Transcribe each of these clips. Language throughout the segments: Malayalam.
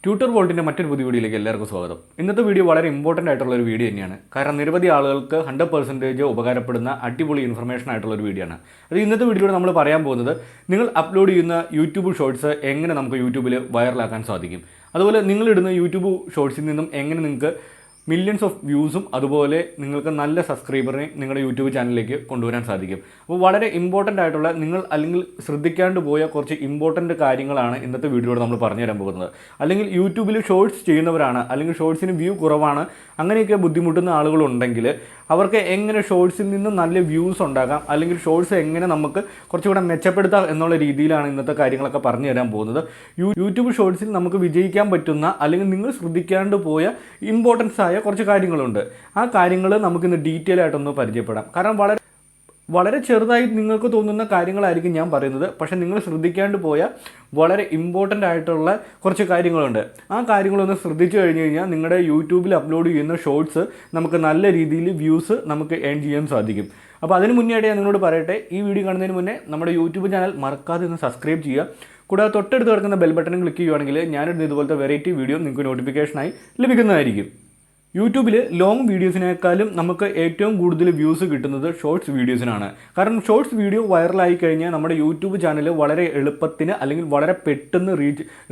TutorVaultന്റെ മറ്റൊരു പുതിയ വീഡിയോയിലേക്ക് എല്ലാവർക്കും സ്വാഗതം. ഇന്നത്തെ വീഡിയോ വളരെ ഇമ്പോർട്ടൻ്റ് ആയിട്ടുള്ള ഒരു വീഡിയോ തന്നെയാണ്. കാരണം നിരവധി ആളുകൾക്ക് 100% ഉപകാരപ്പെടുന്ന അടിപൊളി ഇൻഫർമേഷൻ ആയിട്ടുള്ള ഒരു വീഡിയോ ആണ്. അത് ഇന്നത്തെ വീഡിയോയിൽ നമ്മൾ പറയാൻ പോകുന്നത് നിങ്ങൾ അപ്ലോഡ് ചെയ്യുന്ന യൂട്യൂബ് ഷോർട്സ് എങ്ങനെ നമുക്ക് യൂട്യൂബിൽ വൈറലാക്കാൻ സാധിക്കും. അതുപോലെ നിങ്ങളിടുന്ന യൂട്യൂബ് ഷോർട്സിൽ നിന്നും എങ്ങനെ നിങ്ങൾക്ക് മില്യൺസ് ഓഫ് വ്യൂസും അതുപോലെ നിങ്ങൾക്ക് നല്ല സബ്സ്ക്രൈബറിനെ നിങ്ങളുടെ യൂട്യൂബ് ചാനലിലേക്ക് കൊണ്ടുവരാൻ സാധിക്കും. അപ്പോൾ വളരെ ഇമ്പോർട്ടൻ്റ് ആയിട്ടുള്ള നിങ്ങൾ അല്ലെങ്കിൽ ശ്രദ്ധിക്കാണ്ട് പോയ കുറച്ച് ഇമ്പോർട്ടൻ്റ് കാര്യങ്ങളാണ് ഇന്നത്തെ വീഡിയോയിൽ നമ്മൾ പറഞ്ഞു തരാൻ പോകുന്നത്. അല്ലെങ്കിൽ യൂട്യൂബിൽ ഷോർട്സ് ചെയ്യുന്നവരാണ്, അല്ലെങ്കിൽ ഷോർട്സിന് വ്യൂ കുറവാണ്, അങ്ങനെയൊക്കെ ബുദ്ധിമുട്ടുന്ന ആളുകളുണ്ടെങ്കിൽ അവർക്ക് എങ്ങനെ ഷോർട്സിൽ നിന്ന് നല്ല വ്യൂസ് ഉണ്ടാക്കാം, അല്ലെങ്കിൽ ഷോർട്സ് എങ്ങനെ നമുക്ക് കുറച്ചുകൂടെ മെച്ചപ്പെടുത്താം എന്നുള്ള രീതിയിലാണ് ഇന്നത്തെ കാര്യങ്ങളൊക്കെ പറഞ്ഞു തരാൻ പോകുന്നത്. യൂട്യൂബ് ഷോർട്സിൽ നമുക്ക് വിജയിക്കാൻ പറ്റുന്ന അല്ലെങ്കിൽ നിങ്ങൾ ശ്രദ്ധിക്കാണ്ട് പോയ ഇമ്പോർട്ടൻസ് ആയ കുറച്ച് കാര്യങ്ങളുണ്ട്. ആ കാര്യങ്ങൾ നമുക്കിന്ന് ഡീറ്റെയിൽ ആയിട്ടൊന്ന് പരിചയപ്പെടാം. കാരണം വളരെ ചെറുതായി നിങ്ങൾക്ക് തോന്നുന്ന കാര്യങ്ങളായിരിക്കും ഞാൻ പറയുന്നത്, പക്ഷേ നിങ്ങൾ ശ്രദ്ധിക്കാണ്ട് പോയ വളരെ ഇമ്പോർട്ടൻ്റ് ആയിട്ടുള്ള കുറച്ച് കാര്യങ്ങളുണ്ട്. ആ കാര്യങ്ങളൊന്ന് ശ്രദ്ധിച്ചു കഴിഞ്ഞ് കഴിഞ്ഞാൽ നിങ്ങളുടെ യൂട്യൂബിൽ അപ്ലോഡ് ചെയ്യുന്ന ഷോർട്സ് നമുക്ക് നല്ല രീതിയിൽ വ്യൂസ് നമുക്ക് ഏൺ ചെയ്യാൻ സാധിക്കും. അപ്പോൾ അതിന് മുന്നേയായിട്ട് ഞാൻ നിങ്ങളോട് പറയട്ടെ, ഈ വീഡിയോ കാണുന്നതിന് മുന്നേ നമ്മുടെ യൂട്യൂബ് ചാനൽ മറക്കാതെ ഒന്ന് സബ്സ്ക്രൈബ് ചെയ്യുക. കൂടാതെ തൊട്ടടുത്ത് കിടക്കുന്ന ബെൽ ബട്ടൺ ക്ലിക്ക് ചെയ്യുകയാണെങ്കിൽ ഞാനിടുന്ന ഇതുപോലത്തെ വെറൈറ്റി വീഡിയോ നിങ്ങൾക്ക് നോട്ടിഫിക്കേഷനായി ലഭിക്കുന്നതായിരിക്കും. യൂട്യൂബിൽ ലോങ് വീഡിയോസിനേക്കാളും നമുക്ക് ഏറ്റവും കൂടുതൽ വ്യൂസ് കിട്ടുന്നത് ഷോർട്സ് വീഡിയോസിനാണ്. കാരണം ഷോർട്സ് വീഡിയോ വൈറലായി കഴിഞ്ഞാൽ നമ്മുടെ യൂട്യൂബ് ചാനൽ വളരെ എളുപ്പത്തിന് അല്ലെങ്കിൽ വളരെ പെട്ടെന്ന്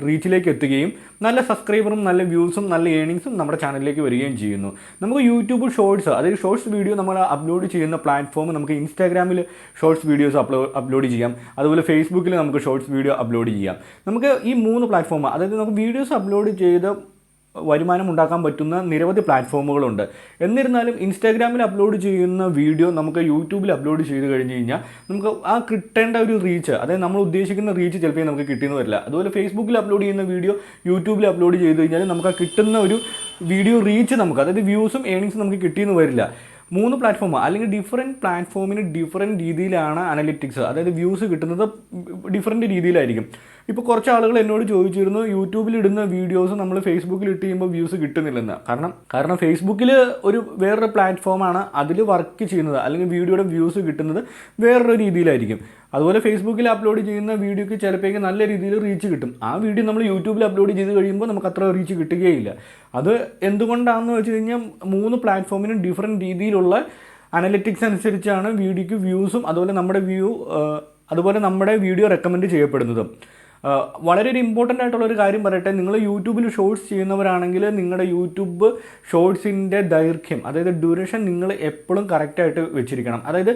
റീച്ചിലേക്ക് എത്തുകയും നല്ല സബ്സ്ക്രൈബറും നല്ല വ്യൂസും നല്ല ഏണിങ്സും നമ്മുടെ ചാനലിലേക്ക് വരികയും ചെയ്യുന്നു. നമുക്ക് യൂട്യൂബ് ഷോർട്സ്, അതായത് ഷോർട്സ് വീഡിയോ നമ്മൾ അപ്ലോഡ് ചെയ്യുന്ന പ്ലാറ്റ്ഫോം നമുക്ക് ഇൻസ്റ്റാഗ്രാമിൽ ഷോർട്സ് വീഡിയോസ് അപ്ലോഡ് ചെയ്യാം. അതുപോലെ ഫേസ്ബുക്കിൽ നമുക്ക് ഷോർട്സ് വീഡിയോ അപ്ലോഡ് ചെയ്യാം. നമുക്ക് ഈ 3 പ്ലാറ്റ്ഫോം, അതായത് നമുക്ക് വീഡിയോസ് അപ്ലോഡ് ചെയ്ത് വരുമാനം ഉണ്ടാക്കാൻ പറ്റുന്ന നിരവധി പ്ലാറ്റ്ഫോമുകളുണ്ട്. എന്നിരുന്നാലും ഇൻസ്റ്റാഗ്രാമിൽ അപ്ലോഡ് ചെയ്യുന്ന വീഡിയോ നമുക്ക് യൂട്യൂബിൽ അപ്ലോഡ് ചെയ്ത് കഴിഞ്ഞ് കഴിഞ്ഞാൽ നമുക്ക് ആ കിട്ടേണ്ട ഒരു റീച്ച്, അതായത് നമ്മൾ ഉദ്ദേശിക്കുന്ന റീച്ച് ചിലപ്പോൾ നമുക്ക് കിട്ടിയെന്ന് വരില്ല. അതുപോലെ ഫേസ്ബുക്കിൽ അപ്ലോഡ് ചെയ്യുന്ന വീഡിയോ യൂട്യൂബിൽ അപ്ലോഡ് ചെയ്ത് കഴിഞ്ഞാൽ നമുക്ക് ആ കിട്ടുന്ന ഒരു വീഡിയോ റീച്ച് നമുക്ക്, അതായത് വ്യൂസും ഏണിങ്സും നമുക്ക് കിട്ടിയെന്ന് വരില്ല. 3 പ്ലാറ്റ്ഫോം അല്ലെങ്കിൽ ഡിഫറെൻറ്റ് പ്ലാറ്റ്ഫോമിന് ഡിഫറെൻറ്റ് രീതിയിലാണ് അനലിറ്റിക്സ്, അതായത് വ്യൂസ് കിട്ടുന്നത് ഡിഫറെൻറ്റ് രീതിയിലായിരിക്കും. ഇപ്പോൾ കുറച്ച് ആളുകൾ എന്നോട് ചോദിച്ചിരുന്നു, യൂട്യൂബിൽ ഇടുന്ന വീഡിയോസ് നമ്മൾ ഫേസ്ബുക്കിൽ ഇട്ട് ചെയ്യുമ്പോൾ വ്യൂസ് കിട്ടുന്നില്ലെന്ന്. കാരണം ഫേസ്ബുക്കിൽ വേറൊരു പ്ലാറ്റ്ഫോമാണ്, അതിൽ വർക്ക് ചെയ്യുന്നത് അല്ലെങ്കിൽ വീഡിയോയുടെ വ്യൂസ് കിട്ടുന്നത് വേറൊരു രീതിയിലായിരിക്കും. അതുപോലെ ഫേസ്ബുക്കിൽ അപ്ലോഡ് ചെയ്യുന്ന വീഡിയോയ്ക്ക് ചിലപ്പോൾ നല്ല രീതിയിൽ റീച്ച് കിട്ടും. ആ വീഡിയോ നമ്മൾ യൂട്യൂബിൽ അപ്ലോഡ് ചെയ്ത് കഴിയുമ്പോൾ നമുക്ക് അത്ര റീച്ച് കിട്ടുകയില്ല. അത് എന്തുകൊണ്ടാണെന്ന് വെച്ച് കഴിഞ്ഞാൽ 3 പ്ലാറ്റ്ഫോമിനും ഡിഫറെൻറ്റ് രീതിയിലുള്ള അനലിറ്റിക്സ് അനുസരിച്ചാണ് വീഡിയോയ്ക്ക് വ്യൂസും അതുപോലെ നമ്മുടെ വീഡിയോ റെക്കമെൻഡ് ചെയ്യപ്പെടുന്നതും. വളരെ ഒരു ഇമ്പോർട്ടൻ്റ് ആയിട്ടുള്ളൊരു കാര്യം പറയട്ടെ, നിങ്ങൾ യൂട്യൂബിൽ ഷോർട്സ് ചെയ്യുന്നവരാണെങ്കിൽ നിങ്ങളുടെ യൂട്യൂബ് ഷോർട്സിൻ്റെ ദൈർഘ്യം, അതായത് ഡ്യൂറേഷൻ നിങ്ങൾ എപ്പോഴും കറക്റ്റായിട്ട് വെച്ചിരിക്കണം. അതായത്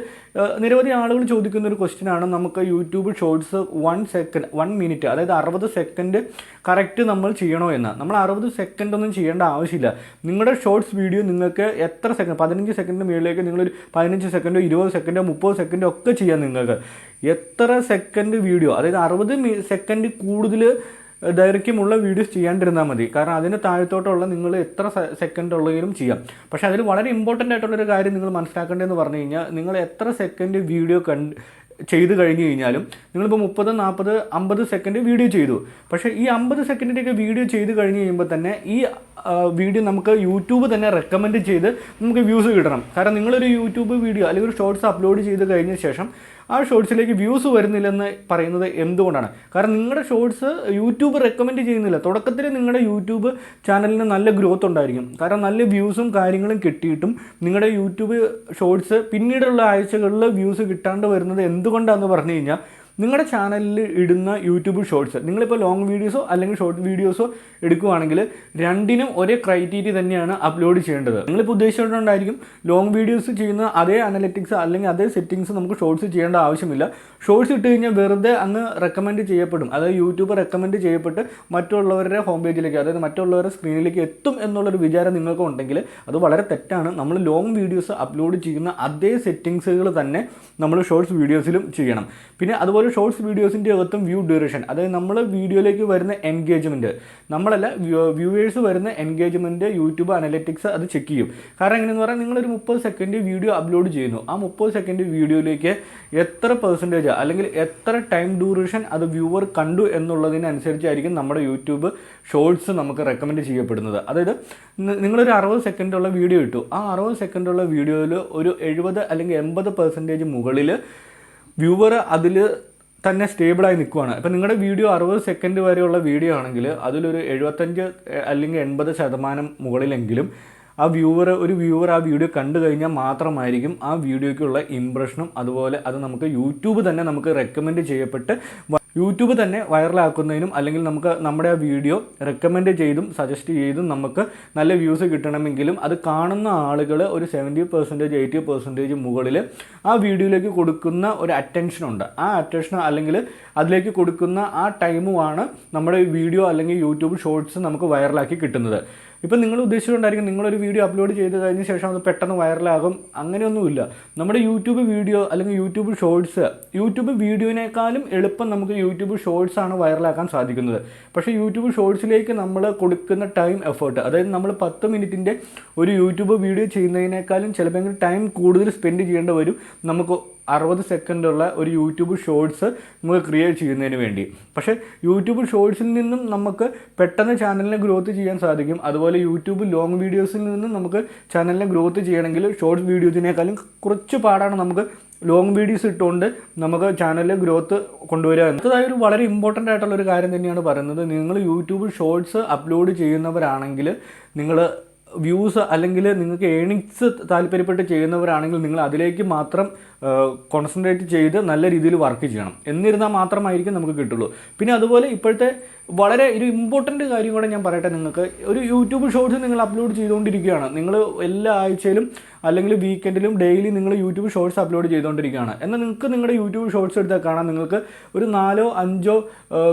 നിരവധി ആളുകൾ ചോദിക്കുന്ന ഒരു ക്വസ്റ്റ്യനാണ്, നമുക്ക് യൂട്യൂബ് ഷോർട്സ് 1 മിനിറ്റ്, അതായത് 60 സെക്കൻഡ് കറക്റ്റ് നമ്മൾ ചെയ്യണോ എന്ന്. നമ്മൾ 60 സെക്കൻഡ് ഒന്നും ചെയ്യേണ്ട ആവശ്യമില്ല. നിങ്ങളുടെ ഷോർട്സ് വീഡിയോ നിങ്ങൾക്ക് എത്ര സെക്കൻഡ്, 15 സെക്കൻഡിന് മുകളിലേക്ക് നിങ്ങളൊരു 15 സെക്കൻഡോ 20 സെക്കൻഡോ 30 സെക്കൻഡോ ഒക്കെ ചെയ്യാം. നിങ്ങൾക്ക് എത്ര സെക്കൻഡ് വീഡിയോ, അതായത് 60 സെക്കൻഡ് കൂടുതൽ ദൈർഘ്യമുള്ള വീഡിയോസ് ചെയ്യാണ്ടിരുന്നാൽ മതി. കാരണം അതിന് താഴത്തോട്ടുള്ള നിങ്ങൾ എത്ര സെക്കൻഡ് ഉള്ളതിലും ചെയ്യാം. പക്ഷേ അതിൽ വളരെ ഇമ്പോർട്ടൻ്റ് ആയിട്ടുള്ളൊരു കാര്യം നിങ്ങൾ മനസ്സിലാക്കേണ്ടതെന്ന് പറഞ്ഞു കഴിഞ്ഞാൽ, നിങ്ങൾ എത്ര സെക്കൻഡ് വീഡിയോ ചെയ്ത് കഴിഞ്ഞ് കഴിഞ്ഞാലും നിങ്ങളിപ്പോൾ 30, 40, 50 സെക്കൻഡ് വീഡിയോ ചെയ്തു. പക്ഷേ ഈ 50 സെക്കൻഡിൻ്റെയൊക്കെ വീഡിയോ ചെയ്ത് കഴിഞ്ഞ് കഴിയുമ്പോൾ തന്നെ ഈ വീഡിയോ നമുക്ക് യൂട്യൂബ് തന്നെ റെക്കമെൻഡ് ചെയ്ത് നമുക്ക് വ്യൂസ് കിട്ടണം. കാരണം നിങ്ങളൊരു യൂട്യൂബ് വീഡിയോ അല്ലെങ്കിൽ ഒരു ഷോർട്സ് അപ്ലോഡ് ചെയ്ത് കഴിഞ്ഞ ശേഷം ആ ഷോർട്സിലേക്ക് വ്യൂസ് വരുന്നില്ലെന്ന് പറയുന്നത് എന്തുകൊണ്ടാണ്? കാരണം നിങ്ങളുടെ ഷോർട്സ് യൂട്യൂബ് റെക്കമെൻഡ് ചെയ്യുന്നില്ല. തുടക്കത്തിൽ നിങ്ങളുടെ യൂട്യൂബ് ചാനലിന് നല്ല ഗ്രോത്ത് ഉണ്ടായിരിക്കും. കാരണം നല്ല വ്യൂസും കാര്യങ്ങളും കിട്ടിയിട്ടും നിങ്ങളുടെ യൂട്യൂബ് ഷോർട്സ് പിന്നീടുള്ള ആഴ്ചകളിൽ വ്യൂസ് കിട്ടാണ്ട് വരുന്നത് എന്തുകൊണ്ടാണെന്ന് പറഞ്ഞു കഴിഞ്ഞാൽ, നിങ്ങളുടെ ചാനലിൽ ഇടുന്ന യൂട്യൂബ് ഷോർട്സ്, നിങ്ങളിപ്പോൾ ലോങ് വീഡിയോസോ അല്ലെങ്കിൽ ഷോർട്ട് വീഡിയോസോ എടുക്കുകയാണെങ്കിൽ രണ്ടിനും ഒരേ ക്രൈറ്റീരിയ തന്നെയാണ് അപ്ലോഡ് ചെയ്യേണ്ടത്. നിങ്ങളിപ്പോൾ ഉദ്ദേശിച്ചിട്ടുണ്ടായിരിക്കും ലോങ് വീഡിയോസ് ചെയ്യുന്ന അതേ അനലിറ്റിക്സ് അല്ലെങ്കിൽ അതേ സെറ്റിങ്സ് നമുക്ക് ഷോർട്സ് ചെയ്യേണ്ട ആവശ്യമില്ല. ഷോർട്സ് ഇട്ട് കഴിഞ്ഞാൽ വെറുതെ അങ്ങ് റെക്കമെൻഡ് ചെയ്യപ്പെടും, അതായത് യൂട്യൂബ് റെക്കമെൻഡ് ചെയ്യപ്പെട്ട് മറ്റുള്ളവരുടെ ഹോം പേജിലേക്ക്, അതായത് മറ്റുള്ളവരുടെ സ്ക്രീനിലേക്ക് എത്തും എന്നുള്ളൊരു വിചാരം നിങ്ങൾക്ക് ഉണ്ടെങ്കിൽ അത് വളരെ തെറ്റാണ്. നമ്മൾ ലോങ് വീഡിയോസ് അപ്ലോഡ് ചെയ്യുന്ന അതേ സെറ്റിങ്സുകൾ തന്നെ നമ്മൾ ഷോർട്സ് വീഡിയോസിലും ചെയ്യണം. പിന്നെ അതുപോലെ ഷോർട്സ് വീഡിയോസിൻ്റെ അകത്തും വ്യൂ ഡ്യൂറേഷൻ, അതായത് നമ്മൾ വീഡിയോയിലേക്ക് വരുന്ന എൻഗേജ്മെൻറ്റ്, നമ്മളല്ല വ്യൂവേഴ്സ് വരുന്ന എൻഗേജ്മെൻറ്റ് യൂട്യൂബ് അനലിറ്റിക്സ് അത് ചെക്ക് ചെയ്യും. കാരണം എങ്ങനെയെന്ന് പറഞ്ഞാൽ, നിങ്ങളൊരു 30 സെക്കൻഡ് വീഡിയോ അപ്ലോഡ് ചെയ്യുന്നു. ആ 30 സെക്കൻഡ് വീഡിയോയിലേക്ക് എത്ര പെർസെൻറ്റേജ് അല്ലെങ്കിൽ എത്ര ടൈം ഡ്യൂറേഷൻ അത് വ്യൂവർ കണ്ടു എന്നുള്ളതിനനുസരിച്ചായിരിക്കും നമ്മുടെ യൂട്യൂബ് ഷോർട്സ് നമുക്ക് റെക്കമെൻഡ് ചെയ്യപ്പെടുന്നത്. അതായത് നിങ്ങളൊരു 60 സെക്കൻഡുള്ള വീഡിയോ ഇട്ടു. ആ 60 സെക്കൻഡുള്ള വീഡിയോയിൽ ഒരു 70 അല്ലെങ്കിൽ 80% മുകളിൽ വ്യൂവർ അതിൽ തന്നെ സ്റ്റേബിളായി നിൽക്കുകയാണ്. ഇപ്പം നിങ്ങളുടെ വീഡിയോ 60 സെക്കൻഡ് വരെയുള്ള വീഡിയോ ആണെങ്കിൽ അതിലൊരു 75 അല്ലെങ്കിൽ 80% മുകളിലെങ്കിലും ഒരു വ്യൂവർ ആ വീഡിയോ കണ്ടു കഴിഞ്ഞാൽ മാത്രമായിരിക്കും ആ വീഡിയോയ്ക്കുള്ള ഇംപ്രഷനും അതുപോലെ അത് നമുക്ക് യൂട്യൂബ് തന്നെ നമുക്ക് റെക്കമെൻഡ് ചെയ്യപ്പെട്ട് യൂട്യൂബ് തന്നെ വൈറലാക്കുന്നതിനും അല്ലെങ്കിൽ നമുക്ക് നമ്മുടെ ആ വീഡിയോ റെക്കമെൻഡ് ചെയ്തും സജസ്റ്റ് ചെയ്തും നമുക്ക് നല്ല വ്യൂസ് കിട്ടണമെങ്കിലും അത് കാണുന്ന ആളുകൾ ഒരു 70% 80% മുകളിൽ ആ വീഡിയോയിലേക്ക് കൊടുക്കുന്ന ഒരു അറ്റൻഷനുണ്ട്. ആ അറ്റൻഷൻ അല്ലെങ്കിൽ അതിലേക്ക് കൊടുക്കുന്ന ആ ടൈമുമാണ് നമ്മുടെ വീഡിയോ അല്ലെങ്കിൽ യൂട്യൂബ് ഷോർട്സ് നമുക്ക് വൈറലാക്കി കിട്ടുന്നത്. ഇപ്പം നിങ്ങൾ ഉദ്ദേശിച്ചിട്ടുണ്ടായിരിക്കും നിങ്ങളൊരു വീഡിയോ അപ്ലോഡ് ചെയ്ത് കഴിഞ്ഞ ശേഷം അത് പെട്ടെന്ന് വൈറലാകും. അങ്ങനെയൊന്നുമില്ല. നമ്മുടെ യൂട്യൂബ് വീഡിയോ അല്ലെങ്കിൽ യൂട്യൂബ് ഷോർട്സ് യൂട്യൂബ് വീഡിയോനേക്കാളും എളുപ്പം നമുക്ക് യൂട്യൂബ് ഷോർട്സ് ആണ് വൈറലാക്കാൻ സാധിക്കുന്നത്. പക്ഷേ യൂട്യൂബ് ഷോർട്സിലേക്ക് നമ്മൾ കൊടുക്കുന്ന ടൈം എഫേർട്ട്, അതായത് നമ്മൾ 10 മിനിറ്റിൻ്റെ ഒരു യൂട്യൂബ് വീഡിയോ ചെയ്യുന്നതിനേക്കാളും ചിലപ്പോൾ ടൈം കൂടുതൽ സ്പെൻഡ് ചെയ്യേണ്ടി വരും നമുക്ക് 60 സെക്കൻഡുള്ള ഒരു യൂട്യൂബ് ഷോർട്സ് നമുക്ക് ക്രിയേറ്റ് ചെയ്യുന്നതിന് വേണ്ടി. പക്ഷേ യൂട്യൂബ് ഷോർട്സിൽ നിന്നും നമുക്ക് പെട്ടെന്ന് ചാനലിനെ ഗ്രോത്ത് ചെയ്യാൻ സാധിക്കും. അതുപോലെ യൂട്യൂബ് ലോങ് വീഡിയോസിൽ നിന്നും നമുക്ക് ചാനലിനെ ഗ്രോത്ത് ചെയ്യണമെങ്കിൽ ഷോർട്സ് വീഡിയോസിനേക്കാളും കുറച്ച് പാടാണ് നമുക്ക് ലോങ് വീഡിയോസ് ഇട്ടുകൊണ്ട് നമുക്ക് ചാനലിൽ ഗ്രോത്ത് കൊണ്ടുവരിക. അടുത്തതായി ഒരു വളരെ ഇമ്പോർട്ടൻ്റ് ആയിട്ടുള്ള ഒരു കാര്യം തന്നെയാണ് പറയുന്നത്. നിങ്ങൾ യൂട്യൂബ് ഷോർട്സ് അപ്ലോഡ് ചെയ്യുന്നവരാണെങ്കിൽ നിങ്ങൾ വ്യൂസ് അല്ലെങ്കിൽ നിങ്ങൾക്ക് ഏണിങ്സ് താല്പര്യപ്പെട്ട് ചെയ്യുന്നവരാണെങ്കിൽ നിങ്ങൾ അതിലേക്ക് മാത്രം കോൺസെൻട്രേറ്റ് ചെയ്ത് നല്ല രീതിയിൽ വർക്ക് ചെയ്യണം. എന്നിരുന്നാൽ മാത്രമായിരിക്കും നമുക്ക് കിട്ടുള്ളൂ. പിന്നെ അതുപോലെ ഇപ്പോഴത്തെ വളരെ ഒരു ഇമ്പോർട്ടൻ്റ് കാര്യം കൂടെ ഞാൻ പറയട്ടെ. നിങ്ങൾക്ക് ഒരു യൂട്യൂബ് ഷോർട്സ് നിങ്ങൾ അപ്ലോഡ് ചെയ്തുകൊണ്ടിരിക്കുകയാണ്. നിങ്ങൾ എല്ലാ ആഴ്ചയിലും അല്ലെങ്കിൽ വീക്കെൻഡിലും ഡെയിലി നിങ്ങൾ യൂട്യൂബ് ഷോർട്സ് അപ്ലോഡ് ചെയ്തുകൊണ്ടിരിക്കുകയാണ്. എന്നാൽ നിങ്ങൾക്ക് നിങ്ങളുടെ യൂട്യൂബ് ഷോർട്സ് എടുത്താൽ കാണാം നിങ്ങൾക്ക് ഒരു 4-5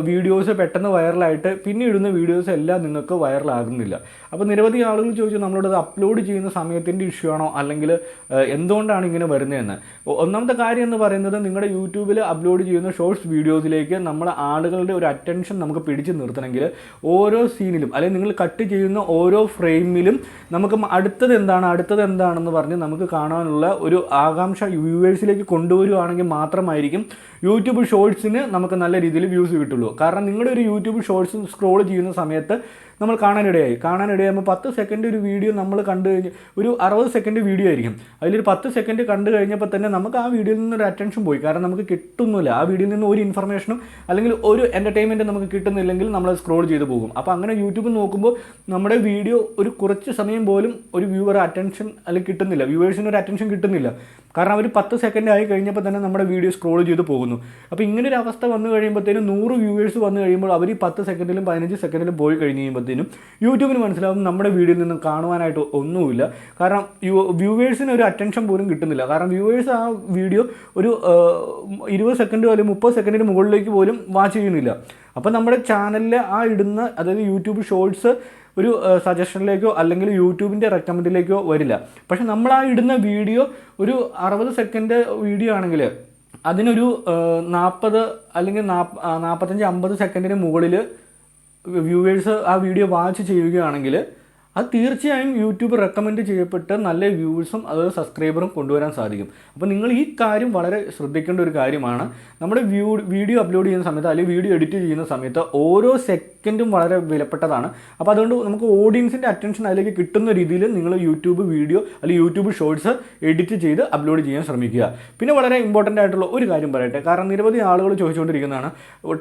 വീഡിയോസ് പെട്ടെന്ന് വൈറലായിട്ട് പിന്നെ ഇടുന്ന വീഡിയോസ് എല്ലാം നിങ്ങൾക്ക് വൈറലാകുന്നില്ല. അപ്പോൾ നിരവധി ആളുകൾ ചോദിച്ചു നമ്മളോട് അത് അപ്ലോഡ് ചെയ്യുന്ന സമയത്തിൻ്റെ ഇഷ്യൂ ആണോ അല്ലെങ്കിൽ എന്തുകൊണ്ടാണ് ഇങ്ങനെ വരുന്നതെന്ന്. ഒന്നാമത്തെ കാര്യം എന്ന് പറയുന്നത് നിങ്ങളുടെ യൂട്യൂബിൽ അപ്ലോഡ് ചെയ്യുന്ന ഷോർട്സ് വീഡിയോസിലേക്ക് നമ്മുടെ ആളുകളുടെ ഒരു അറ്റൻഷൻ നമുക്ക് പിടിച്ചു നിർത്തണമെങ്കിൽ ഓരോ സീനിലും അല്ലെങ്കിൽ നിങ്ങൾ കട്ട് ചെയ്യുന്ന ഓരോ ഫ്രെയിമിലും നമുക്ക് അടുത്തത് എന്താണെന്ന് പറഞ്ഞ് നമുക്ക് കാണാനുള്ള ഒരു ആകാംക്ഷ വ്യൂവേഴ്സിലേക്ക് കൊണ്ടുവരുവാണെങ്കിൽ മാത്രമായിരിക്കും യൂട്യൂബ് ഷോർട്സിന് നമുക്ക് നല്ല രീതിയിൽ വ്യൂസ് കിട്ടുള്ളൂ. കാരണം നിങ്ങളുടെ ഒരു യൂട്യൂബ് ഷോർട്സ് സ്ക്രോൾ ചെയ്യുന്ന സമയത്ത് നമ്മൾ കാണാനിടയാകുമ്പോൾ 10 സെക്കൻഡ് ഒരു വീഡിയോ നമ്മൾ കണ്ടു കഴിഞ്ഞ് ഒരു 60 സെക്കൻഡ് വീഡിയോ ആയിരിക്കും. അതിലൊരു 10 സെക്കൻഡ് കണ്ടു കഴിഞ്ഞപ്പോൾ തന്നെ നമുക്ക് ആ വീഡിയോയിൽ നിന്നൊരു അറ്റൻഷൻ പോയി. കാരണം നമുക്ക് കിട്ടുന്നില്ല ആ വീഡിയോയിൽ നിന്ന് ഒരു ഇൻഫർമേഷനും അല്ലെങ്കിൽ ഒരു എൻ്റർടൈൻമെൻറ്റ് നമുക്ക് കിട്ടുന്നില്ലെങ്കിൽ നമ്മൾ സ്ക്രോൾ ചെയ്ത് പോകും. അപ്പോൾ അങ്ങനെ യൂട്യൂബ് നോക്കുമ്പോൾ നമ്മുടെ വീഡിയോ ഒരു കുറച്ച് സമയം പോലും ഒരു വ്യൂവർ അറ്റൻഷൻ അല്ലെങ്കിൽ കിട്ടുന്നില്ല, വ്യൂവേഴ്സിന് ഒരു അറ്റൻഷൻ കിട്ടുന്നില്ല. കാരണം അവർ 10 സെക്കൻഡ് ആയി കഴിഞ്ഞപ്പോൾ തന്നെ നമ്മുടെ വീഡിയോ സ്ക്രോൾ ചെയ്ത് പോകുന്നു. അപ്പോൾ ഇങ്ങനൊരു അവസ്ഥ വന്നു കഴിയുമ്പോഴത്തേനും 100 വ്യൂവേഴ്സ് വന്നു കഴിയുമ്പോൾ അവർ ഈ 10 സെക്കൻഡിലും 15 സെക്കൻഡിലും പോയി കഴിഞ്ഞ് കഴിയുമ്പോഴത്തേനും യൂട്യൂബിന് മനസ്സിലാവും നമ്മുടെ വീഡിയോയിൽ നിന്നും കാണുവാനായിട്ട് ഒന്നുമില്ല. കാരണം വ്യൂവേഴ്സിന് ഒരു അറ്റൻഷൻ പോലും കിട്ടുന്നില്ല. കാരണം വ്യൂവേഴ്സ് ആ വീഡിയോ ഒരു 20 സെക്കൻഡോ അല്ലെങ്കിൽ 30 സെക്കൻഡിന് മുകളിലേക്ക് പോലും വാച്ച് ചെയ്യുന്നില്ല. അപ്പോൾ നമ്മുടെ ചാനലിൽ ആ ഇടുന്ന അതായത് യൂട്യൂബ് ഷോർട്സ് ഒരു സജഷനിലേക്കോ അല്ലെങ്കിൽ യൂട്യൂബിൻ്റെ റെക്കമെൻഡിലേക്കോ വരില്ല. പക്ഷേ നമ്മൾ ആ ഇടുന്ന വീഡിയോ ഒരു 60 സെക്കൻഡ് വീഡിയോ ആണെങ്കിൽ അതിനൊരു 40 അല്ലെങ്കിൽ 45-50 സെക്കൻഡിന് മുകളിൽ വ്യൂവേഴ്സ് ആ വീഡിയോ വാച്ച് ചെയ്യുകയാണെങ്കിൽ അത് തീർച്ചയായും യൂട്യൂബ് റെക്കമെൻഡ് ചെയ്യപ്പെട്ട് നല്ല വ്യൂവേഴ്സും അതായത് സബ്സ്ക്രൈബറും കൊണ്ടുവരാൻ സാധിക്കും. അപ്പോൾ നിങ്ങൾ ഈ കാര്യം വളരെ ശ്രദ്ധിക്കേണ്ട ഒരു കാര്യമാണ്. നമ്മുടെ വീഡിയോ അപ്ലോഡ് ചെയ്യുന്ന സമയത്ത് അല്ലെങ്കിൽ വീഡിയോ എഡിറ്റ് ചെയ്യുന്ന സമയത്ത് ഓരോ സെക്കൻഡും വളരെ വിലപ്പെട്ടതാണ്. അപ്പോൾ അതുകൊണ്ട് നമുക്ക് ഓഡിയൻസിൻ്റെ അറ്റൻഷൻ അതിലേക്ക് കിട്ടുന്ന രീതിയിൽ നിങ്ങൾ യൂട്യൂബ് വീഡിയോ അല്ലെങ്കിൽ യൂട്യൂബ് ഷോർട്സ് എഡിറ്റ് ചെയ്ത് അപ്ലോഡ് ചെയ്യാൻ ശ്രമിക്കുക. പിന്നെ വളരെ ഇമ്പോർട്ടൻ്റ് ആയിട്ടുള്ള ഒരു കാര്യം പറയട്ടെ. കാരണം നിരവധി ആളുകൾ ചോദിച്ചുകൊണ്ടിരിക്കുന്നതാണ്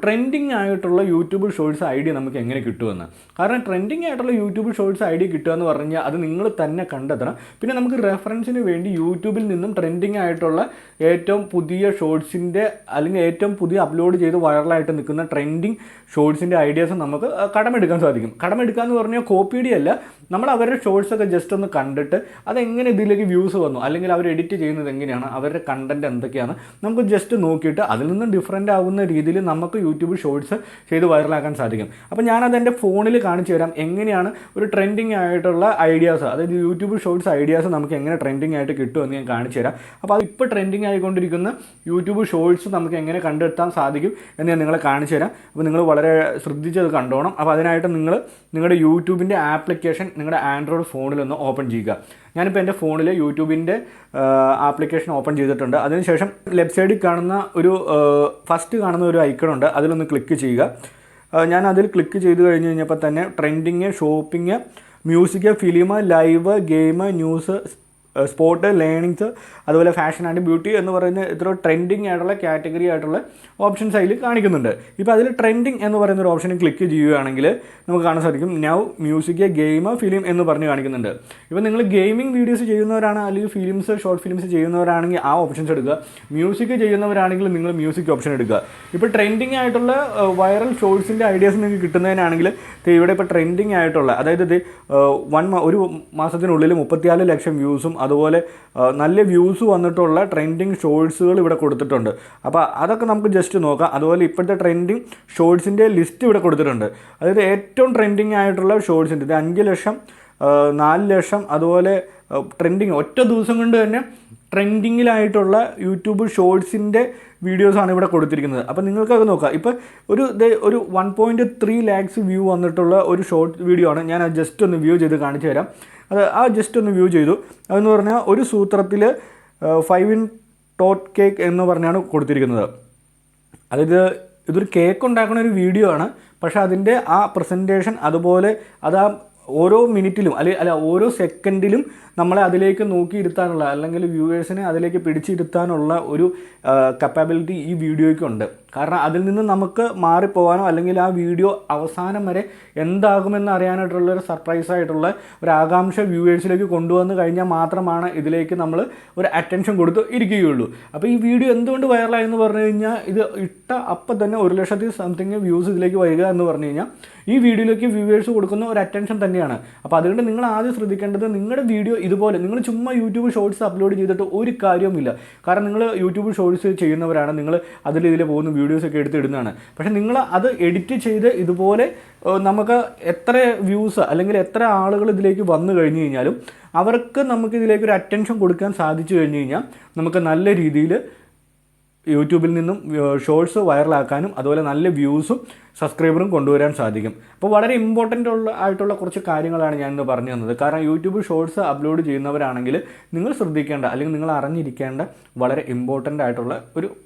ട്രെൻഡിങ് ആയിട്ടുള്ള യൂട്യൂബ് ഷോർട്സ് ഐഡിയ നമുക്ക് എങ്ങനെ കിട്ടുമെന്ന്. കാരണം ട്രെൻഡിങ് ആയിട്ടുള്ള യൂട്യൂബ് ഷോർട്സ് ഐഡിയ കിട്ടുക എന്ന് പറഞ്ഞു കഴിഞ്ഞാൽ അത് നിങ്ങൾ തന്നെ കണ്ടെത്തണം. പിന്നെ നമുക്ക് റെഫറൻസിന് വേണ്ടി യൂട്യൂബിൽ നിന്നും ട്രെൻഡിങ് ആയിട്ടുള്ള ഏറ്റവും പുതിയ ഷോർട്സിൻ്റെ അല്ലെങ്കിൽ ഏറ്റവും പുതിയ അപ്ലോഡ് ചെയ്ത് വൈറലായിട്ട് നിൽക്കുന്ന ട്രെൻഡിങ് ഷോർട്സിൻ്റെ ഐഡിയാസ് നമുക്ക് കടമെടുക്കാൻ സാധിക്കും. കടമെടുക്കുക എന്ന് പറഞ്ഞാൽ കോപ്പിയുടെ അല്ല, നമ്മൾ അവരുടെ ഷോർട്സൊക്കെ ജസ്റ്റ് ഒന്ന് കണ്ടിട്ട് അതെങ്ങനെ ഇതിലേക്ക് വ്യൂസ് വന്നു അല്ലെങ്കിൽ അവർ എഡിറ്റ് ചെയ്യുന്നത് എങ്ങനെയാണ്, അവരുടെ കണ്ടൻറ്റ് എന്തൊക്കെയാണ് നമുക്ക് ജസ്റ്റ് നോക്കിയിട്ട് അതിൽ നിന്ന് ഡിഫറൻ്റ് ആകുന്ന രീതിയിൽ നമുക്ക് യൂട്യൂബ് ഷോർട്സ് ചെയ്ത് വൈറലാക്കാൻ സാധിക്കും. അപ്പോൾ ഞാനത് എൻ്റെ ഫോണിൽ കാണിച്ചു തരാം എങ്ങനെയാണ് ഒരു ട്രെൻഡിങ് ആയിട്ടുള്ള ഐഡിയാസ് അതായത് യൂട്യൂബ് ഷോർട്സ് ഐഡിയാസ് നമുക്ക് എങ്ങനെ ട്രെൻഡിങ് ആയിട്ട് കിട്ടുമെന്ന് ഞാൻ കാണിച്ചു തരാം. അപ്പോൾ അത് ഇപ്പോൾ ട്രെൻഡിങ് ആയിക്കൊണ്ടിരിക്കുന്ന യൂട്യൂബ് ഷോർട്സ് നമുക്ക് എങ്ങനെ കണ്ടെത്താൻ സാധിക്കും എന്ന് ഞാൻ നിങ്ങളെ കാണിച്ചു തരാം. അപ്പോൾ നിങ്ങൾ വളരെ ശ്രദ്ധിച്ചത് കണ്ടോണം. അപ്പോൾ അതിനായിട്ട് നിങ്ങളുടെ യൂട്യൂബിൻ്റെ ആപ്ലിക്കേഷൻ നിങ്ങളുടെ ആൻഡ്രോയിഡ് ഫോണിലൊന്ന് ഓപ്പൺ ചെയ്യുക. ഞാനിപ്പോൾ എൻ്റെ ഫോണിൽ യൂട്യൂബിൻ്റെ ആപ്ലിക്കേഷൻ ഓപ്പൺ ചെയ്തിട്ടുണ്ട്. അതിനുശേഷം ലെഫ്റ്റ് സൈഡിൽ കാണുന്ന ഫസ്റ്റ് കാണുന്ന ഒരു ഐക്കണുണ്ട്, അതിലൊന്ന് ക്ലിക്ക് ചെയ്യുക. ഞാൻ അതിൽ ക്ലിക്ക് ചെയ്ത് കഴിഞ്ഞ് കഴിഞ്ഞപ്പോൾ തന്നെ trending, shopping, music, film, live, game, news, sport, learnings, അതുപോലെ ഫാഷൻ ആൻഡ് ബ്യൂട്ടി എന്ന് പറയുന്ന ഇത്ര ട്രെൻഡിങ് ആയിട്ടുള്ള കാറ്റഗറി ആയിട്ടുള്ള ഓപ്ഷൻസ് അതിൽ കാണിക്കുന്നുണ്ട്. ഇപ്പോൾ അതിൽ ട്രെൻഡിങ് എന്ന് പറയുന്ന ഒരു ഓപ്ഷനിൽ ക്ലിക്ക് ചെയ്യുകയാണെങ്കിൽ നമുക്ക് കാണാൻ സാധിക്കും നൗ മ്യൂസിക്, ഗെയിം, ഫിലിം എന്ന് പറഞ്ഞ് കാണിക്കുന്നുണ്ട്. ഇപ്പോൾ നിങ്ങൾ ഗെയിമിംഗ് വീഡിയോസ് ചെയ്യുന്നവരാണ് അല്ലെങ്കിൽ ഫിലിംസ്, ഷോർട്ട് ഫിലിംസ് ചെയ്യുന്നവരാണെങ്കിൽ ആ ഓപ്ഷൻസ് എടുക്കുക. മ്യൂസിക് ചെയ്യുന്നവരാണെങ്കിൽ നിങ്ങൾ മ്യൂസിക് ഓപ്ഷൻ എടുക്കുക. ഇപ്പോൾ ട്രെൻഡിങ് ആയിട്ടുള്ള വൈറൽ ഷോർട്സിൻ്റെ ഐഡിയാസ് നിങ്ങൾക്ക് കിട്ടുന്നതിനാണെങ്കിൽ ഇവിടെ ഇപ്പോൾ ട്രെൻഡിങ് ആയിട്ടുള്ള, അതായത് ഒരു മാസത്തിനുള്ളിൽ 34 ലക്ഷം വ്യൂസും അതുപോലെ നല്ല വ്യൂസ് വന്നിട്ടുള്ള ട്രെൻഡിങ് ഷോർട്സുകൾ ഇവിടെ കൊടുത്തിട്ടുണ്ട്. അപ്പോൾ അതൊക്കെ നമുക്ക് ജസ്റ്റ് നോക്കാം. അതുപോലെ ഇപ്പോഴത്തെ ട്രെൻഡിങ് ഷോർട്സിൻ്റെ ലിസ്റ്റ് ഇവിടെ കൊടുത്തിട്ടുണ്ട്. അതായത് ഏറ്റവും ട്രെൻഡിങ് ആയിട്ടുള്ള ഷോർട്സിൻ്റെ ഇത് 5 ലക്ഷം, 4 ലക്ഷം, അതുപോലെ ട്രെൻഡിങ് ഒറ്റ ദിവസം കൊണ്ട് തന്നെ ട്രെൻഡിങ്ങിലായിട്ടുള്ള യൂട്യൂബ് ഷോർട്സിൻ്റെ വീഡിയോസാണ് ഇവിടെ കൊടുത്തിരിക്കുന്നത്. അപ്പോൾ നിങ്ങൾക്കത് നോക്കാം. ഇപ്പോൾ ഒരു 1.3 ലാക്സ് വ്യൂ വന്നിട്ടുള്ള ഒരു ഷോർട്ട് വീഡിയോ ആണ്. ഞാൻ അത് ജസ്റ്റ് ഒന്ന് വ്യൂ ചെയ്ത് കാണിച്ചു തരാം. ജസ്റ്റ് ഒന്ന് വ്യൂ ചെയ്തു. അതെന്ന് പറഞ്ഞാൽ ഒരു സൂത്രത്തിൽ 5 in ടോട്ട് കേക്ക് എന്ന് പറഞ്ഞാണ് കൊടുത്തിരിക്കുന്നത്. അതായത് ഇതൊരു കേക്ക് ഉണ്ടാക്കുന്ന ഒരു വീഡിയോ ആണ്. പക്ഷേ അതിൻ്റെ ആ പ്രസൻറ്റേഷൻ അതുപോലെ ഓരോ മിനിറ്റിലും അല്ല ഓരോ സെക്കൻഡിലും നമ്മളെ അതിലേക്ക് നോക്കിയിരുത്താനുള്ള അല്ലെങ്കിൽ വ്യൂവേഴ്സിനെ അതിലേക്ക് പിടിച്ചിരുത്താനുള്ള ഒരു കപ്പാബിലിറ്റി ഈ വീഡിയോയ്ക്കുണ്ട്. കാരണം അതിൽ നിന്ന് നമുക്ക് മാറിപ്പോകാനോ അല്ലെങ്കിൽ ആ വീഡിയോ അവസാനം വരെ എന്താകുമെന്ന് അറിയാനായിട്ടുള്ളൊരു സർപ്രൈസായിട്ടുള്ള ഒരു ആകാംക്ഷ വ്യൂവേഴ്സിലേക്ക് കൊണ്ടുവന്ന് കഴിഞ്ഞാൽ മാത്രമാണ് ഇതിലേക്ക് നമ്മൾ ഒരു അറ്റൻഷൻ കൊടുത്ത് ഇരിക്കുകയുള്ളൂ. അപ്പോൾ ഈ വീഡിയോ എന്തുകൊണ്ട് വൈറലായെന്ന് പറഞ്ഞു കഴിഞ്ഞാൽ ഇത് ഇട്ട അപ്പം തന്നെ 1,00,000 സംതിങ് വ്യൂസ് ഇതിലേക്ക് വരിക എന്ന് പറഞ്ഞു കഴിഞ്ഞാൽ ഈ വീഡിയോയിലേക്ക് വ്യൂവേഴ്സ് കൊടുക്കുന്ന ഒരു അറ്റൻഷൻ തന്നെയാണ്. അപ്പോൾ അതുകൊണ്ട് നിങ്ങൾ ആദ്യം ശ്രദ്ധിക്കേണ്ടത് നിങ്ങളുടെ വീഡിയോ ഇതുപോലെ നിങ്ങൾ ചുമ്മാ യൂട്യൂബ് ഷോർട്സ് അപ്ലോഡ് ചെയ്തിട്ട് ഒരു കാര്യവുമില്ല. കാരണം നിങ്ങൾ യൂട്യൂബ് ഷോർട്സ് ചെയ്യുന്നവരാണ്, നിങ്ങൾ ഇതിൽ പോകുന്ന വീഡിയോസൊക്കെ എടുത്തിടുന്നതാണ്. പക്ഷേ നിങ്ങൾ അത് എഡിറ്റ് ചെയ്ത് ഇതുപോലെ നമുക്ക് എത്ര വ്യൂസ് അല്ലെങ്കിൽ എത്ര ആളുകൾ ഇതിലേക്ക് വന്നു കഴിഞ്ഞ് കഴിഞ്ഞാലും അവർക്ക് നമുക്ക് ഇതിലേക്ക് ഒരു അറ്റൻഷൻ കൊടുക്കാൻ സാധിച്ചു കഴിഞ്ഞ് കഴിഞ്ഞാൽ നമുക്ക് നല്ല രീതിയിൽ യൂട്യൂബിൽ നിന്നും ഷോർട്സ് വൈറലാക്കാനും അതുപോലെ നല്ല വ്യൂസും സബ്സ്ക്രൈബറും കൊണ്ടുവരാൻ സാധിക്കും. അപ്പോൾ വളരെ ഇമ്പോർട്ടൻ്റ് ആയിട്ടുള്ള കുറച്ച് കാര്യങ്ങളാണ് ഞാനിന്ന് പറഞ്ഞു തന്നത്. കാരണം യൂട്യൂബ് ഷോർട്സ് അപ്ലോഡ് ചെയ്യുന്നവരാണെങ്കിൽ നിങ്ങൾ ശ്രദ്ധിക്കേണ്ട അല്ലെങ്കിൽ നിങ്ങൾ അറിഞ്ഞിരിക്കേണ്ട വളരെ ഇമ്പോർട്ടൻ്റ് ആയിട്ടുള്ള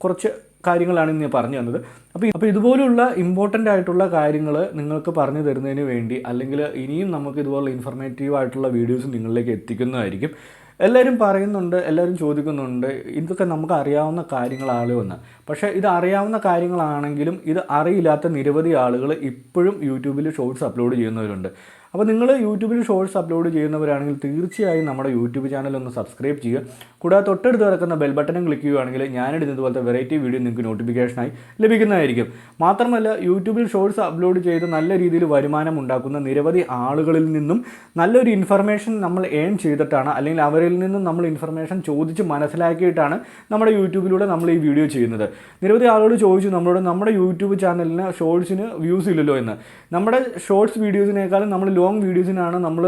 കുറച്ച് കാര്യങ്ങളാണ് ഇന്ന് പറഞ്ഞു തന്നത്. അപ്പോൾ ഇതുപോലുള്ള ഇമ്പോർട്ടൻ്റ് ആയിട്ടുള്ള കാര്യങ്ങൾ നിങ്ങൾക്ക് പറഞ്ഞു തരുന്നതിന് വേണ്ടി അല്ലെങ്കിൽ ഇനിയും നമുക്ക് ഇതുപോലുള്ള ഇൻഫർമേറ്റീവ് ആയിട്ടുള്ള വീഡിയോസ് നിങ്ങളിലേക്ക് എത്തിക്കുന്നതായിരിക്കും. എല്ലാവരും പറയുന്നുണ്ട്, എല്ലാവരും ചോദിക്കുന്നുണ്ട് ഇതൊക്കെ നമുക്ക് അറിയാവുന്ന കാര്യങ്ങളാണല്ലോ എന്ന്. പക്ഷേ ഇത് അറിയാവുന്ന കാര്യങ്ങളാണെങ്കിലും ഇത് അറിയില്ലാത്ത നിരവധി ആളുകൾ ഇപ്പോഴും യൂട്യൂബിൽ ഷോർട്സ് അപ്ലോഡ് ചെയ്യുന്നവരുണ്ട്. അപ്പോൾ നിങ്ങൾ യൂട്യൂബിൽ ഷോർട്സ് അപ്ലോഡ് ചെയ്യുന്നവരാണെങ്കിൽ തീർച്ചയായും നമ്മുടെ യൂട്യൂബ് ചാനൽ ഒന്ന് സബ്സ്ക്രൈബ് ചെയ്യുക. കൂടാതെ തൊട്ടടുത്ത് കിടക്കുന്ന ബെൽ ബട്ടൺ ക്ലിക്ക് ചെയ്യുകയാണെങ്കിൽ ഞാനിടുന്നതുപോലത്തെ വെറൈറ്റി വീഡിയോ നിങ്ങൾക്ക് നോട്ടിഫിക്കേഷനായി ലഭിക്കുന്നതായിരിക്കും. മാത്രമല്ല യൂട്യൂബിൽ ഷോർട്സ് അപ്ലോഡ് ചെയ്ത് നല്ല രീതിയിൽ വരുമാനം ഉണ്ടാക്കുന്ന നിരവധി ആളുകളിൽ നിന്നും നല്ലൊരു ഇൻഫർമേഷൻ നമ്മൾ ഏൺ ചെയ്തിട്ടാണ് അല്ലെങ്കിൽ അവരിൽ നിന്നും നമ്മൾ ഇൻഫർമേഷൻ ചോദിച്ച് മനസ്സിലാക്കിയിട്ടാണ് നമ്മുടെ യൂട്യൂബിലൂടെ നമ്മൾ ഈ വീഡിയോ ചെയ്യുന്നത്. നിരവധി ആളുകൾ ചോദിച്ചു നമ്മളോട് നമ്മുടെ യൂട്യൂബ് ചാനലിന് ഷോർട്സിന് വ്യൂസ് ഇല്ലല്ലോ എന്ന്. നമ്മുടെ ഷോർട്സ് വീഡിയോസിനേക്കാളും നമ്മൾ ലോങ് വീഡിയോസിനാണ് നമ്മൾ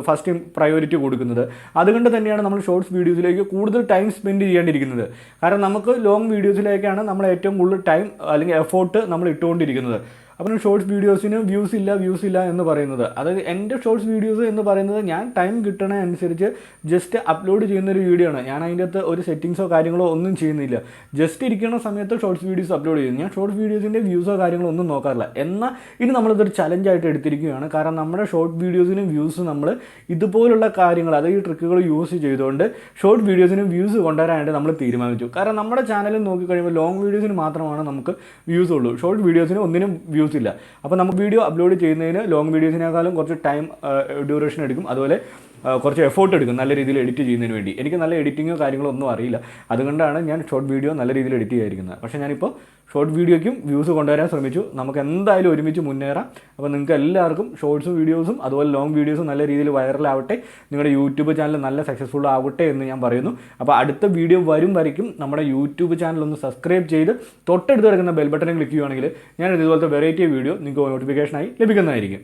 ഫസ്റ്റ് പ്രയോറിറ്റി കൊടുക്കുന്നത്. അതുകൊണ്ട് തന്നെയാണ് നമ്മൾ ഷോർട്സ് വീഡിയോസിലേക്ക് കൂടുതൽ ടൈം സ്പെൻഡ് ചെയ്യേണ്ടിയിരിക്കുന്നത്. കാരണം നമുക്ക് ലോങ് വീഡിയോസിലേക്കാണ് നമ്മൾ ഏറ്റവും കൂടുതൽ ടൈം അല്ലെങ്കിൽ എഫോർട്ട് നമ്മൾ ഇട്ടുകൊണ്ടിരിക്കുന്നത്. അപ്പം ഷോർട്സ് വീഡിയോസിന് വ്യൂസ് ഇല്ല എന്ന് പറയുന്നത്, അതായത് എൻ്റെ ഷോർട്സ് വീഡിയോസ് എന്ന് പറയുന്നത് ഞാൻ ടൈം കിട്ടണ അനുസരിച്ച് ജസ്റ്റ് അപ്ലോഡ് ചെയ്യുന്നൊരു വീഡിയോ ആണ്. ഞാൻ അതിൻ്റെ അകത്ത് ഒരു സെറ്റിങ്സോ കാര്യങ്ങളോ ഒന്നും ചെയ്യുന്നില്ല. ജസ്റ്റ് ഇരിക്കുന്ന സമയത്ത് ഷോർട്സ് വീഡിയോസ് അപ്ലോഡ് ചെയ്യുന്നു. ഞാൻ ഷോർട്സ് വീഡിയോസിൻ്റെ വ്യൂസോ കാര്യങ്ങളോ ഒന്നും നോക്കാറില്ല. എന്നാൽ ഇനി നമ്മളിതൊരു ചലഞ്ചായിട്ട് എടുത്തിരിക്കുകയാണ്. കാരണം നമ്മുടെ ഷോർട്ട് വീഡിയോസിന് വ്യൂസ് നമ്മൾ ഇതുപോലുള്ള കാര്യങ്ങൾ അതായത് ഈ ട്രിക്കുകൾ യൂസ് ചെയ്തുകൊണ്ട് ഷോർട്ട് വീഡിയോസിന് വ്യൂസ് കൊണ്ടുവരാനായിട്ട് നമ്മൾ തീരുമാനിച്ചു. കാരണം നമ്മുടെ ചാനലിൽ നോക്കിക്കഴിയുമ്പോൾ ലോങ് വീഡിയോസിന് മാത്രമാണ് നമുക്ക് വ്യൂസ് ഉള്ളൂ, ഷോർട്ട് വീഡിയോസിന് ഒന്നിനും വ്യൂസ് ഇല്ല. അപ്പോൾ നമുക്ക് വീഡിയോ അപ്ലോഡ് ചെയ്യുന്നതിന് ലോങ് വീഡിയോസിനേക്കാളും കുറച്ച് ടൈം ഡ്യൂറേഷൻ എടുക്കും, അതുപോലെ കുറച്ച് എഫോർട്ട് എടുക്കും നല്ല രീതിയിൽ എഡിറ്റ് ചെയ്യുന്നതിന് വേണ്ടി. എനിക്ക് നല്ല എഡിറ്റിങ്ങോ കാര്യങ്ങളോ ഒന്നും അറിയില്ല. അതുകൊണ്ടാണ് ഞാൻ ഷോർട്ട് വീഡിയോ നല്ല രീതിയിൽ എഡിറ്റ് ചെയ്യാതിരിക്കുന്നത്. പക്ഷേ ഞാനിപ്പോൾ ഷോർട്ട് വീഡിയോയ്ക്കും വ്യൂസ് കൊണ്ടുവരാൻ ശ്രമിച്ചു. നമുക്ക് എന്തായാലും ഒരുമിച്ച് മുന്നേറാം. അപ്പോൾ നിങ്ങൾക്ക് എല്ലാവർക്കും ഷോർട്സും വീഡിയോസും അതുപോലെ ലോങ് വീഡിയോസും നല്ല രീതിയിൽ വൈറലാവട്ടെ, നിങ്ങളുടെ യൂട്യൂബ് ചാനൽ നല്ല സക്സസ്ഫുൾ ആവട്ടെ എന്ന് ഞാൻ പറയുന്നു. അപ്പോൾ അടുത്ത വീഡിയോ വരും വരയ്ക്കും നമ്മുടെ യൂട്യൂബ് ചാനൽ ഒന്ന് സബ്സ്ക്രൈബ് ചെയ്ത് തൊട്ടടുത്ത് കിടക്കുന്ന ബെൽ ബട്ടൺ ക്ലിക്ക് ചെയ്യുകയാണെങ്കിൽ ഞാൻ ഇതുപോലത്തെ വെറൈറ്റി വീഡിയോ നിങ്ങൾക്ക് നോട്ടിഫിക്കേഷനായി ലഭിക്കുന്നതായിരിക്കും.